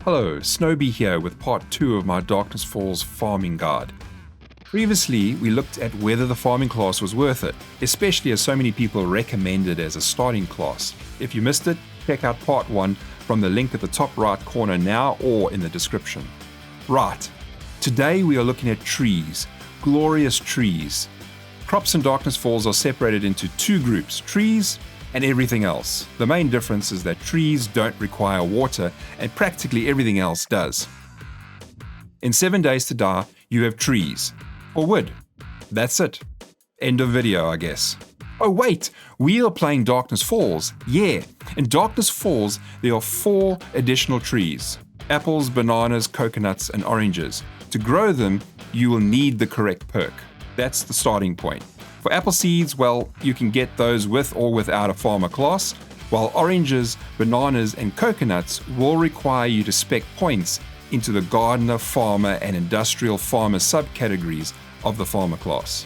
Hello, SnowBee here with part 2 of my Darkness Falls farming guide. Previously, we looked at whether the farming class was worth it, especially as so many people recommend it as a starting class. If you missed it, check out part 1 from the link at the top right corner now or in the description. Right, today we are looking at trees, glorious trees. Crops in Darkness Falls are separated into two groups, trees and everything else. The main difference is that trees don't require water and practically everything else does. In 7 Days to Die, you have trees, or wood. That's it. End of video, I guess. Oh wait, we are playing Darkness Falls. Yeah, in Darkness Falls, there are 4 additional trees. Apples, bananas, coconuts, and oranges. To grow them, you will need the correct perk. That's the starting point. For apple seeds, well, you can get those with or without a farmer class, while oranges, bananas, and coconuts will require you to spec points into the gardener, farmer, and industrial farmer subcategories of the farmer class.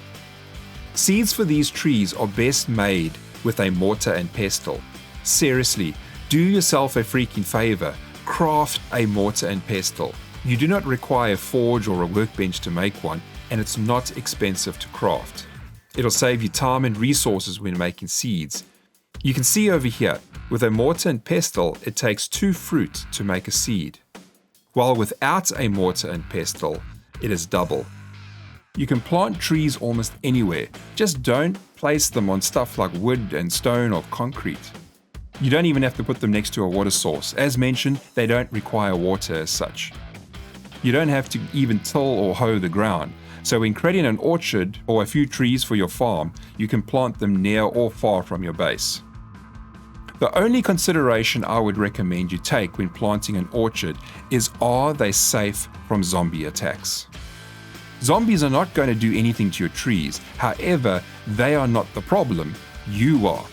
Seeds for these trees are best made with a mortar and pestle. Seriously, do yourself a freaking favor, craft a mortar and pestle. You do not require a forge or a workbench to make one, and it's not expensive to craft. It'll save you time and resources when making seeds. You can see over here, with a mortar and pestle, it takes 2 fruit to make a seed. While without a mortar and pestle, it is double. You can plant trees almost anywhere, just don't place them on stuff like wood and stone or concrete. You don't even have to put them next to a water source. As mentioned, they don't require water as such. You don't have to even till or hoe the ground. So when creating an orchard or a few trees for your farm, you can plant them near or far from your base. The only consideration I would recommend you take when planting an orchard is, are they safe from zombie attacks? Zombies are not going to do anything to your trees. However, they are not the problem. You are.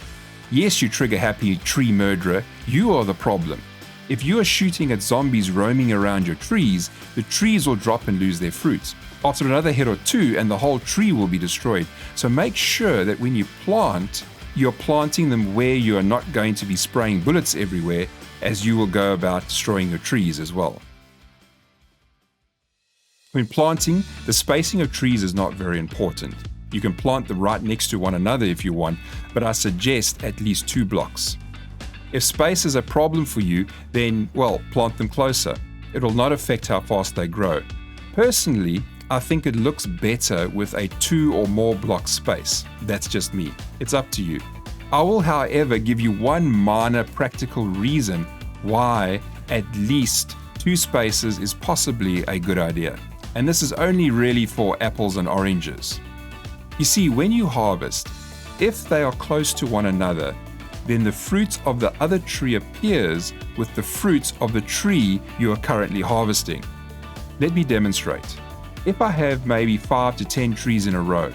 Yes, you trigger happy tree murderer. You are the problem. If you are shooting at zombies roaming around your trees, the trees will drop and lose their fruit. After another hit or 2 and the whole tree will be destroyed. So make sure that when you plant, you're planting them where you are not going to be spraying bullets everywhere, as you will go about destroying your trees as well. When planting, the spacing of trees is not very important. You can plant them right next to one another if you want, but I suggest at least 2 blocks. If space is a problem for you, then, well, plant them closer. It will not affect how fast they grow. Personally, I think it looks better with a 2 or more block space. That's just me. It's up to you. I will, however, give you one minor practical reason why at least 2 spaces is possibly a good idea. And this is only really for apples and oranges. You see, when you harvest, if they are close to one another, then the fruit of the other tree appears with the fruit of the tree you are currently harvesting. Let me demonstrate. If I have maybe 5 to 10 trees in a row,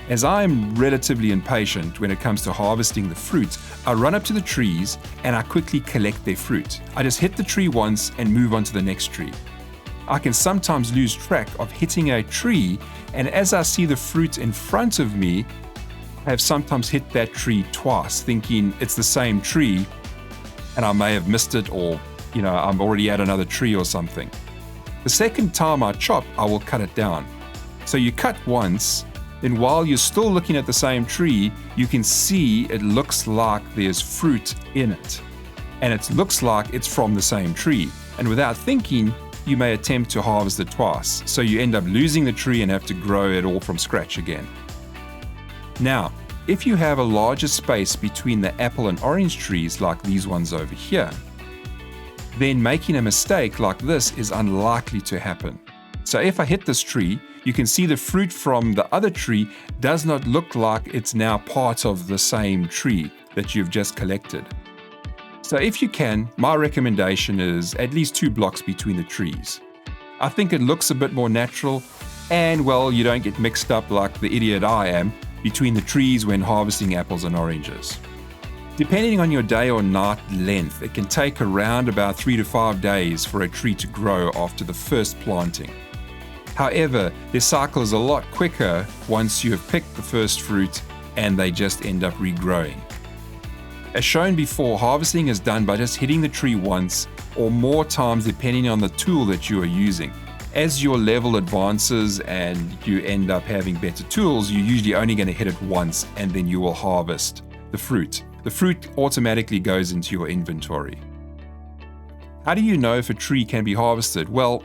as I am relatively impatient when it comes to harvesting the fruit, I run up to the trees and I quickly collect their fruit. I just hit the tree once and move on to the next tree. I can sometimes lose track of hitting a tree, and as I see the fruit in front of me, I have sometimes hit that tree twice, thinking it's the same tree, and I may have missed it, or I'm already at another tree or something. The second time I chop, I will cut it down. So you cut once, then while you're still looking at the same tree, you can see it looks like there's fruit in it. And it looks like it's from the same tree. And without thinking, you may attempt to harvest it twice. So you end up losing the tree and have to grow it all from scratch again. Now, if you have a larger space between the apple and orange trees like these ones over here, then making a mistake like this is unlikely to happen. So if I hit this tree, you can see the fruit from the other tree does not look like it's now part of the same tree that you've just collected. So if you can, my recommendation is at least 2 blocks between the trees. I think it looks a bit more natural, and well, you don't get mixed up like the idiot I am between the trees when harvesting apples and oranges. Depending on your day or night length, it can take around about 3 to 5 days for a tree to grow after the first planting. However, their cycle is a lot quicker once you have picked the first fruit and they just end up regrowing. As shown before, harvesting is done by just hitting the tree once or more times depending on the tool that you are using. As your level advances and you end up having better tools, you're usually only going to hit it once and then you will harvest the fruit. The fruit automatically goes into your inventory. How do you know if a tree can be harvested? Well,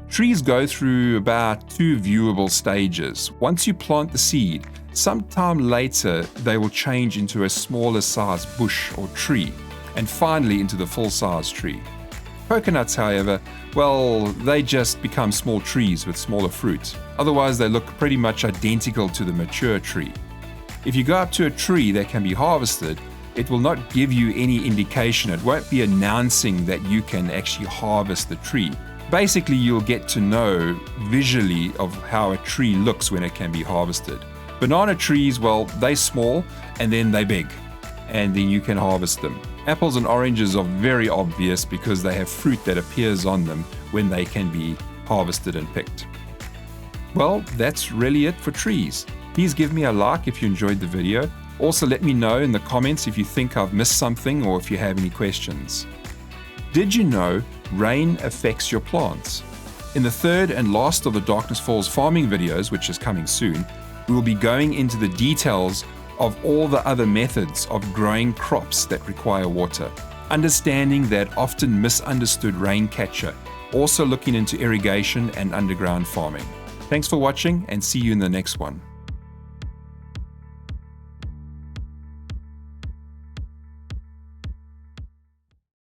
trees go through about 2 viewable stages. Once you plant the seed, sometime later they will change into a smaller size bush or tree, and finally into the full-size tree. Coconuts, however, well, they just become small trees with smaller fruit. Otherwise, they look pretty much identical to the mature tree. If you go up to a tree that can be harvested, it will not give you any indication. It won't be announcing that you can actually harvest the tree. Basically, you'll get to know visually of how a tree looks when it can be harvested. Banana trees, well, they're small and then they're big, and then you can harvest them. Apples and oranges are very obvious because they have fruit that appears on them when they can be harvested and picked. Well, that's really it for trees. Please give me a like if you enjoyed the video. Also, let me know in the comments if you think I've missed something or if you have any questions. Did you know rain affects your plants? In the third and last of the Darkness Falls farming videos, which is coming soon, we will be going into the details of all the other methods of growing crops that require water, understanding that often misunderstood rain catcher, also looking into irrigation and underground farming. Thanks for watching and see you in the next one.